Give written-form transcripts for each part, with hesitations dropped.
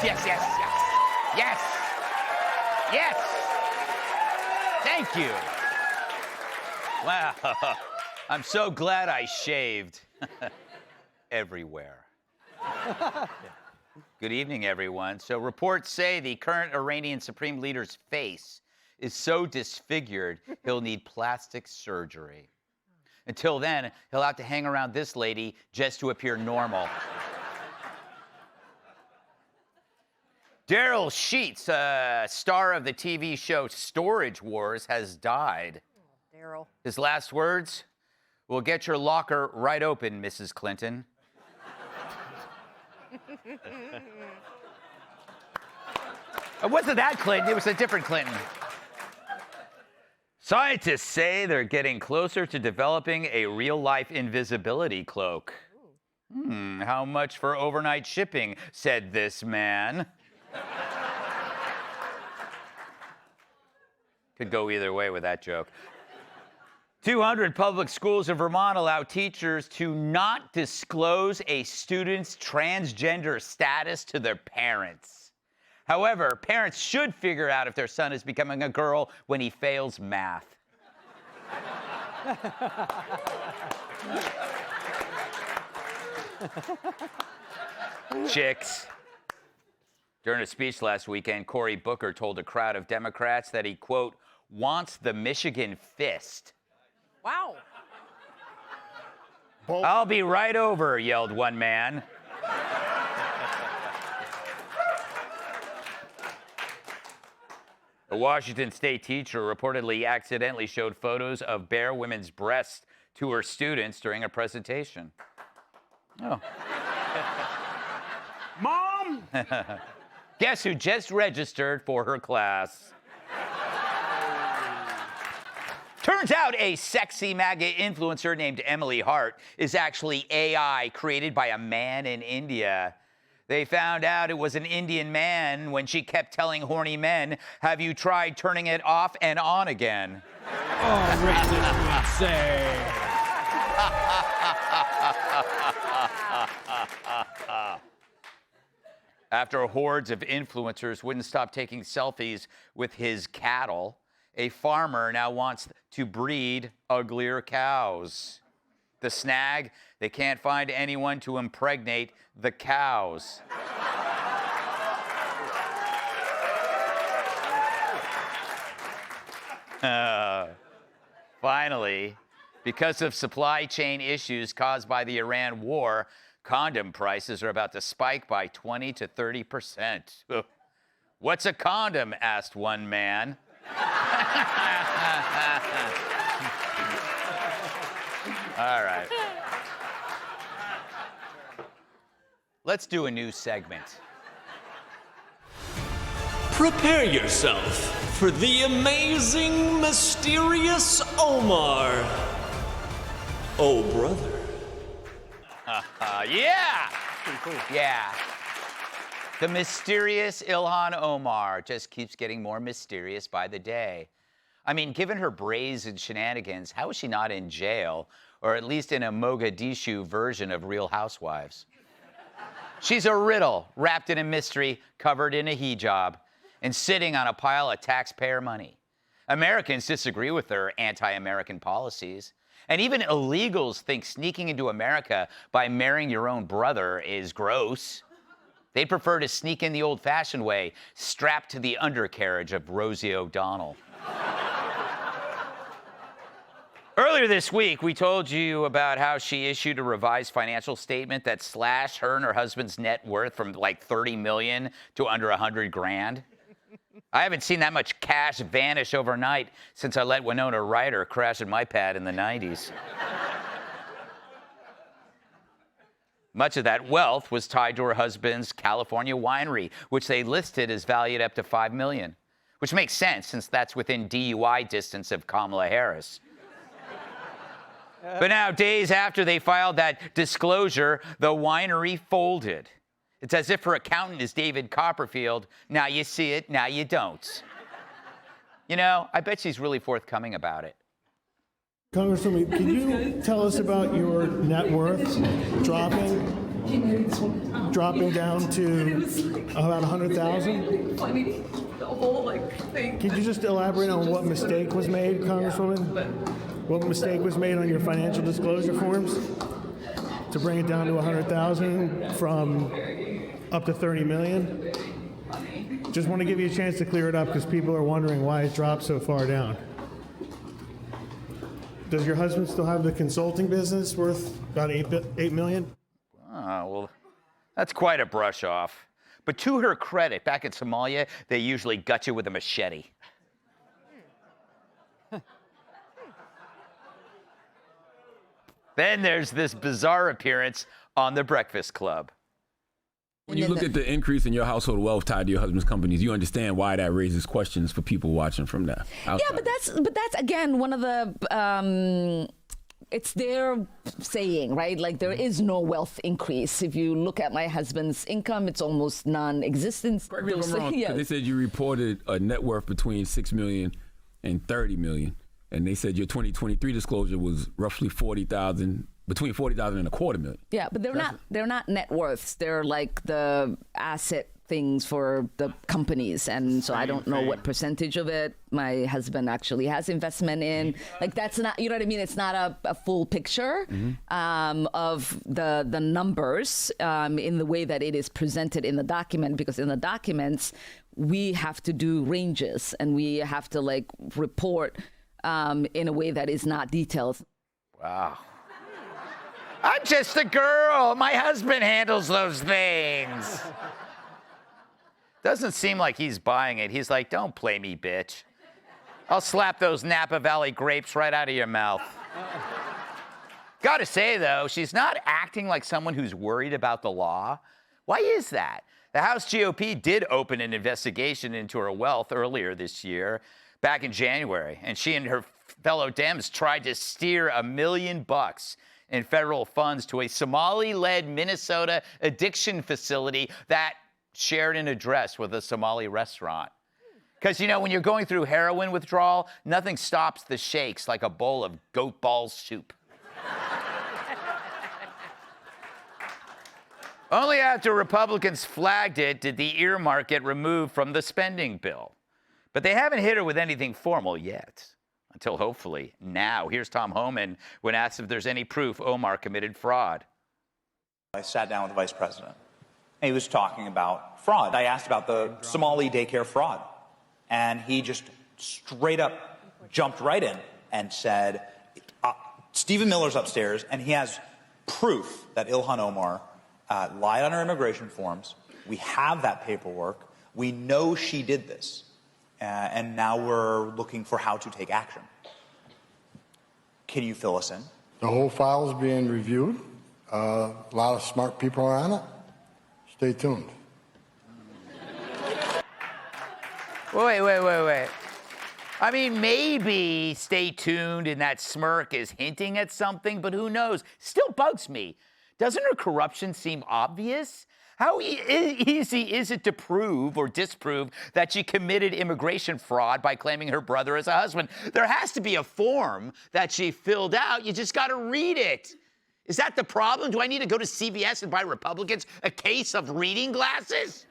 Yes, yes, yes, yes. Yes. Yes. Thank you. Wow. I'm so glad I shaved everywhere. Good evening, everyone. So reports say the current Iranian Supreme Leader's face is so disfigured, he'll need plastic surgery. Until then, he'll have to hang around this lady just to appear normal. Daryl Sheets, star of the TV show Storage Wars, has died. Oh, Daryl. His last words, "We'll get your locker right open, Mrs. Clinton." It wasn't that Clinton, it was a different Clinton. Scientists say they're getting closer to developing a real-life invisibility cloak. How much for overnight shipping, said this man. Could go either way with that joke. 200 public schools in Vermont allow teachers to not disclose a student's transgender status to their parents. However, parents should figure out if their son is becoming a girl when he fails math. Chicks. During a speech last weekend, Cory Booker told a crowd of Democrats that he, quote, wants the Michigan fist. Wow. I'll be right over, yelled one man. A Washington State teacher reportedly accidentally showed photos of bare women's breasts to her students during a presentation. Oh. Mom! Guess who just registered for her class? Turns out a sexy MAGA influencer named Emily Hart is actually AI created by a man in India. They found out it was an Indian man when she kept telling horny men, "Have you tried turning it off and on again?" Oh, racist would say. After hordes of influencers wouldn't stop taking selfies with his cattle, a farmer now wants to breed uglier cows. The snag, they can't find anyone to impregnate the cows. Finally, because of supply chain issues caused by the Iran war, condom prices are about to spike by 20 to 30%. What's a condom? Asked one man. All right. Let's do a new segment. Prepare yourself for the amazing, mysterious Omar. Oh, brother. Yeah! Yeah. The mysterious Ilhan Omar just keeps getting more mysterious by the day. I mean, given her brazen shenanigans, how is she not in jail, or at least in a Mogadishu version of Real Housewives? She's a riddle wrapped in a mystery, covered in a hijab, and sitting on a pile of taxpayer money. Americans disagree with her anti-American policies. And even illegals think sneaking into America by marrying your own brother is gross. They'd prefer to sneak in the old-fashioned way, strapped to the undercarriage of Rosie O'Donnell. Earlier this week, we told you about how she issued a revised financial statement that slashed her and her husband's net worth from like $30 million to under $100 grand. I haven't seen that much cash vanish overnight since I let Winona Ryder crash in my pad in the 90s. Much of that wealth was tied to her husband's California winery, which they listed as valued up to $5 million, which makes sense since that's within DUI distance of Kamala Harris. But now, days after they filed that disclosure, the winery folded. It's as if her accountant is David Copperfield. Now you see it, now you don't. You know, I bet she's really forthcoming about it. Congresswoman, can you tell us about your net worth dropping? dropping down to about 100,000. Funny, the whole thing. Could you just elaborate on what mistake was made, Congresswoman? What mistake was made on your financial disclosure forms to bring it down to 100,000 from up to 30 million? Just want to give you a chance to clear it up because people are wondering why it dropped so far down. Does your husband still have the consulting business worth about $8 million? Oh, well, that's quite a brush off. But to her credit, back in Somalia, they usually gut you with a machete. Then there's this bizarre appearance on The Breakfast Club. When you look at the increase in your household wealth tied to your husband's companies, you understand why that raises questions for people watching from that outside. Yeah, but that's again one of the it's their saying, right? Like there is no wealth increase. If you look at my husband's income, it's almost non-existent. Correct me if I'm wrong, 'cause they said you reported a net worth between $6 million and $30 million, and they said your 2023 disclosure was roughly $40,000. Between $40,000 and $250,000. Yeah, but they're not net worths. They're like the asset things for the companies, and so I don't know what percentage of it my husband actually has investment in. Like that's not, you know what I mean? It's not a full picture of the numbers in the way that it is presented in the document, because in the documents we have to do ranges and we have to report in a way that is not detailed. Wow. I'm just a girl. My husband handles those things. Doesn't seem like he's buying it. He's like, don't play me, bitch. I'll slap those Napa Valley grapes right out of your mouth. Gotta say, though, she's not acting like someone who's worried about the law. Why is that? The House GOP did open an investigation into her wealth earlier this year, back in January, and she and her fellow Dems tried to steer $1 million in federal funds to a Somali-led Minnesota addiction facility that shared an address with a Somali restaurant. Because, when you're going through heroin withdrawal, nothing stops the shakes like a bowl of goat ball soup. Only after Republicans flagged it did the earmark get removed from the spending bill. But they haven't hit her with anything formal yet. Until hopefully now. Here's Tom Homan when asked if there's any proof Omar committed fraud. I sat down with the vice president, and he was talking about fraud. I asked about the Somali daycare fraud, and he just straight up jumped right in and said, Stephen Miller's upstairs, and he has proof that Ilhan Omar lied on her immigration forms. We have that paperwork. We know she did this. And now we're looking for how to take action. Can you fill us in? The whole file is being reviewed. A lot of smart people are on it. Stay tuned. Wait. I mean, maybe stay tuned and that smirk is hinting at something, but who knows? Still bugs me. Doesn't her corruption seem obvious? How easy is it to prove or disprove that she committed immigration fraud by claiming her brother as a husband? There has to be a form that she filled out. You just got to read it. Is that the problem? Do I need to go to CVS and buy Republicans a case of reading glasses?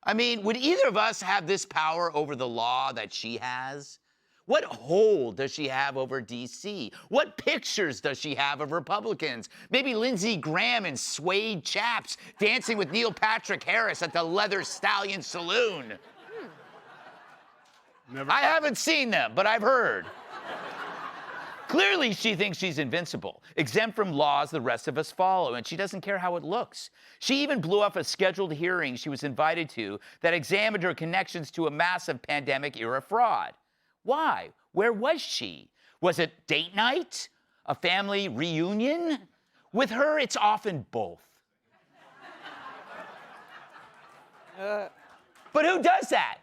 I mean, would either of us have this power over the law that she has? What hold does she have over D.C.? What pictures does she have of Republicans? Maybe Lindsey Graham in suede chaps dancing with Neil Patrick Harris at the Leather Stallion Saloon. I haven't seen them, but I've heard. Clearly, she thinks she's invincible, exempt from laws the rest of us follow, and she doesn't care how it looks. She even blew off a scheduled hearing she was invited to that examined her connections to a massive pandemic-era fraud. Why? Where was she? Was it date night? A family reunion? With her, it's often both. But who does that?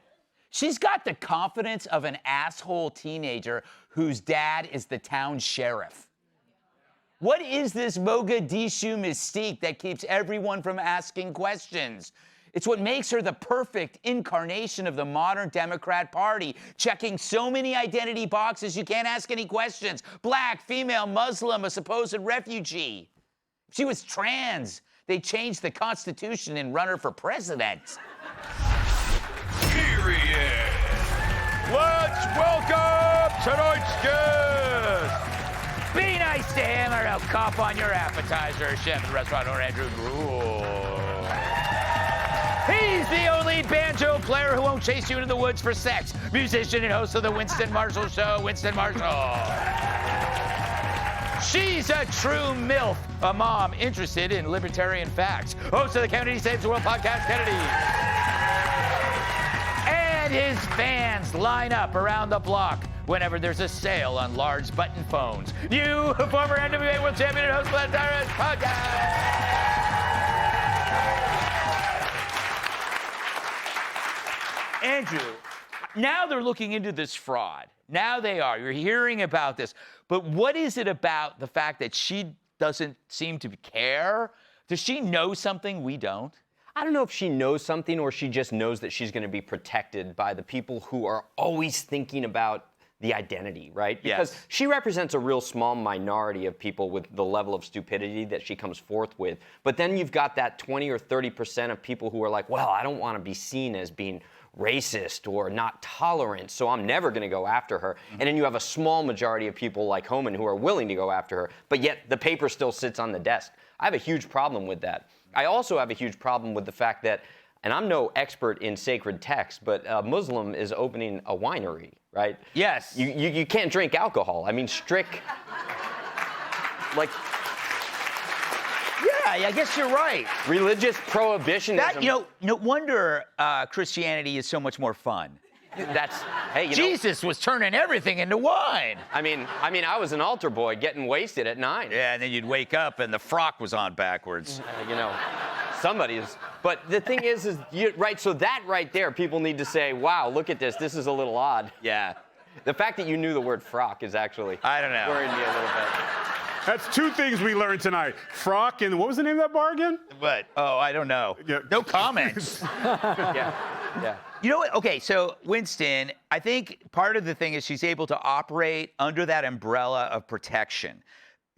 She's got the confidence of an asshole teenager whose dad is the town sheriff. What is this Mogadishu mystique that keeps everyone from asking questions? It's what makes her the perfect incarnation of the modern Democrat Party, checking so many identity boxes you can't ask any questions. Black, female, Muslim, a supposed refugee. She was trans. They changed the Constitution and run her for president. Period. Let's welcome tonight's guest. Be nice to him or he'll cough on your appetizer. Chef and restaurant owner Andrew Gruel. He's the only banjo player who won't chase you into the woods for sex. Musician and host of the Winston Marshall Show, Winston Marshall. She's a true MILF, a mom interested in libertarian facts. Host of the Kennedy Saves the World podcast, Kennedy. And his fans line up around the block whenever there's a sale on large button phones. You, former NWA World Champion and host of the Tyrant podcast. Andrew, now they're looking into this fraud. Now they are. You're hearing about this. But what is it about the fact that she doesn't seem to care? Does she know something we don't? I don't know if she knows something or she just knows that she's going to be protected by the people who are always thinking about the identity, right? Because she represents a real small minority of people with the level of stupidity that she comes forth with. But then you've got that 20 or 30% of people who are like, well, I don't want to be seen as being racist or not tolerant, so I'm never going to go after her. And then you have a small majority of people like Homan who are willing to go after her, but yet the paper still sits on the desk. I have a huge problem with that. I also have a huge problem with the fact that, and I'm no expert in sacred text, but a Muslim is opening a winery, right? Yes. You can't drink alcohol. I mean, strict, like... Yeah, I guess you're right. Religious prohibitionism. That, no wonder Christianity is so much more fun. That's, hey, Jesus was turning everything into wine. I mean, I was an altar boy getting wasted at 9. Yeah, and then you'd wake up and the frock was on backwards. Somebody is. But the thing is right, so that right there, people need to say, wow, look at this. This is a little odd. Yeah. The fact that you knew the word frock is actually I don't know. worrying me a little bit. That's 2 things we learned tonight. Frock and what was the name of that bar again? What? Oh, I don't know. Yeah. No comments. Yeah. You know what? Okay, so Winston, I think part of the thing is she's able to operate under that umbrella of protection,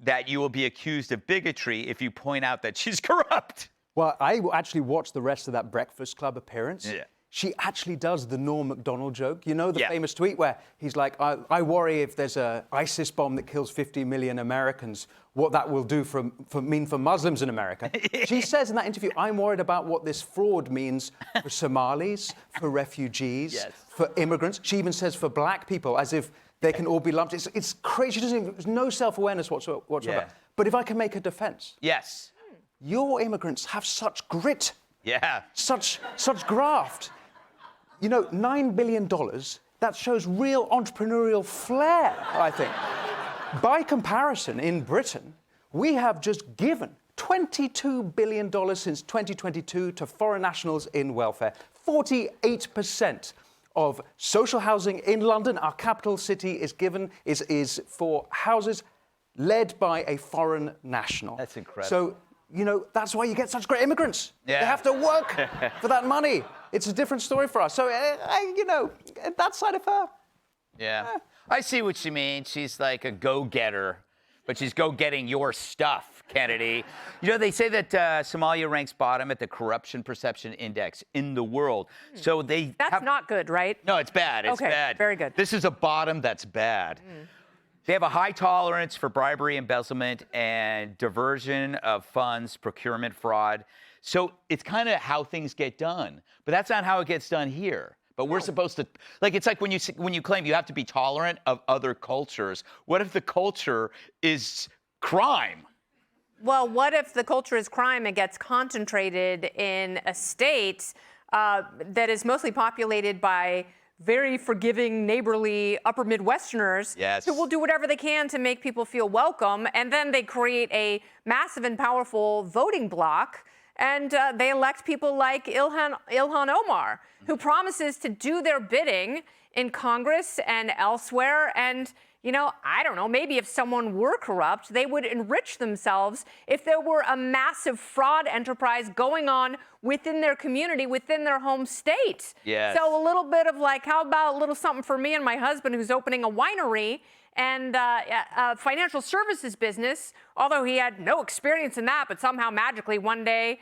that you will be accused of bigotry if you point out that she's corrupt. Well, I actually watched the rest of that Breakfast Club appearance. Yeah. She actually does the Norm Macdonald joke. You know, the famous tweet where he's like, I worry if there's an ISIS bomb that kills 50 million Americans, what that will do mean for Muslims in America. She says in that interview, I'm worried about what this fraud means for Somalis, for refugees, for immigrants. She even says for black people, as if they can all be lumped. It's crazy. There's no self-awareness whatsoever. Yeah. But if I can make a defense. Yes. Your immigrants have such grit. Yeah. Such graft. $9 billion, that shows real entrepreneurial flair, I think. By comparison, in Britain, we have just given $22 billion since 2022 to foreign nationals in welfare. 48% of social housing in London, our capital city, is for houses led by a foreign national. That's incredible. So, that's why you get such great immigrants. Yeah. They have to work for that money. It's a different story for us. So, that side of her. Yeah. I see what you mean. She's like a go-getter, but she's go-getting your stuff, Kennedy. They say that Somalia ranks bottom at the Corruption Perception Index in the world. So That's not good, right? No, it's bad. It's bad. Very good. This is a bottom that's bad. They have a high tolerance for bribery, embezzlement, and diversion of funds, procurement fraud. So it's kind of how things get done. But that's not how it gets done here. But we're supposed to, it's like when you claim you have to be tolerant of other cultures. What if the culture is crime? Well, what if the culture is crime and gets concentrated in a state that is mostly populated by very forgiving, neighborly upper Midwesterners who will do whatever they can to make people feel welcome. And then they create a massive and powerful voting bloc. And they elect people like Ilhan Omar, who promises to do their bidding in Congress and elsewhere. And, I don't know, maybe if someone were corrupt, they would enrich themselves if there were a massive fraud enterprise going on within their community, within their home state. Yes. So a little bit of like, how about a little something for me and my husband who's opening a winery and a financial services business, although he had no experience in that, but somehow magically one day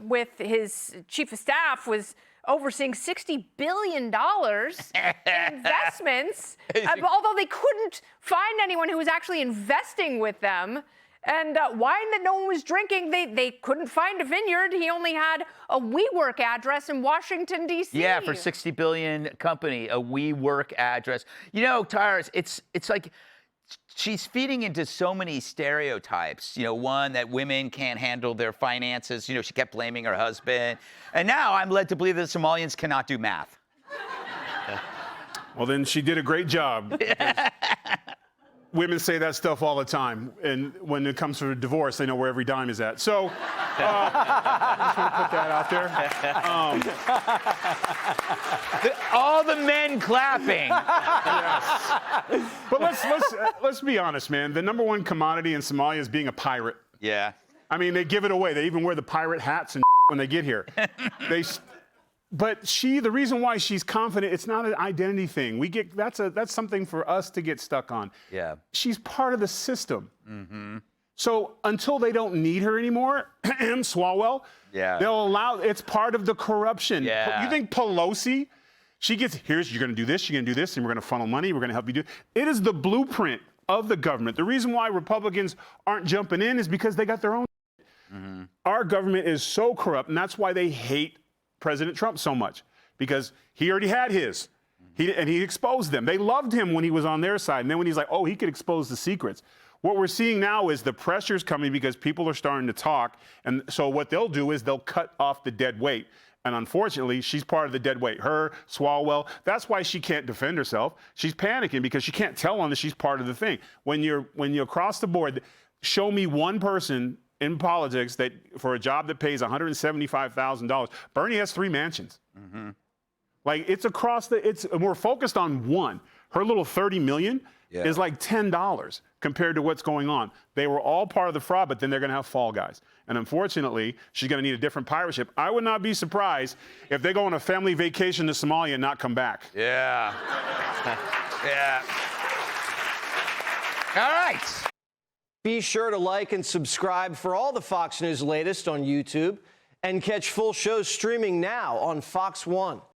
with his chief of staff was overseeing $60 billion in investments, although they couldn't find anyone who was actually investing with them. And wine that no one was drinking, they couldn't find a vineyard. He only had a WeWork address in Washington, D.C. Yeah, for $60 billion company, a WeWork address. Tyrus, it's like she's feeding into so many stereotypes. One, that women can't handle their finances. She kept blaming her husband. And now I'm led to believe that Somalians cannot do math. Well, then she did a great job. Women say that stuff all the time, and when it comes to a divorce, they know where every dime is at. So, I just want to put that out there. All the men clapping. Yes. But let's be honest, man. The number one commodity in Somalia is being a pirate. Yeah. I mean, they give it away. They even wear the pirate hats and when they get here. But the reason why she's confident, it's not an identity thing. That's something for us to get stuck on. Yeah. She's part of the system. Mm-hmm. So until they don't need her anymore, Swalwell, they'll allow, it's part of the corruption. Yeah. You think Pelosi, you're going to do this, you're going to do this, and we're going to funnel money, we're going to help you do it. It is the blueprint of the government. The reason why Republicans aren't jumping in is because they got their own. Mm-hmm. Our government is so corrupt, and that's why they hate President Trump so much, because he already had his. And he exposed them. They loved him when he was on their side. And then when he's like, oh, he could expose the secrets. What we're seeing now is the pressure's coming because people are starting to talk. And so what they'll do is they'll cut off the dead weight. And unfortunately, she's part of the dead weight. Her, Swalwell, that's why she can't defend herself. She's panicking because she can't tell on that she's part of the thing. When you're across the board, show me one person in politics that for a job that pays $175,000. Bernie has 3 mansions. Mm-hmm. Like we're focused on one. Her little $30 million is like $10 compared to what's going on. They were all part of the fraud, but then they're going to have fall guys. And unfortunately, she's going to need a different pirate ship. I would not be surprised if they go on a family vacation to Somalia and not come back. Yeah. Yeah. All right. Be sure to like and subscribe for all the Fox News latest on YouTube and catch full shows streaming now on Fox One.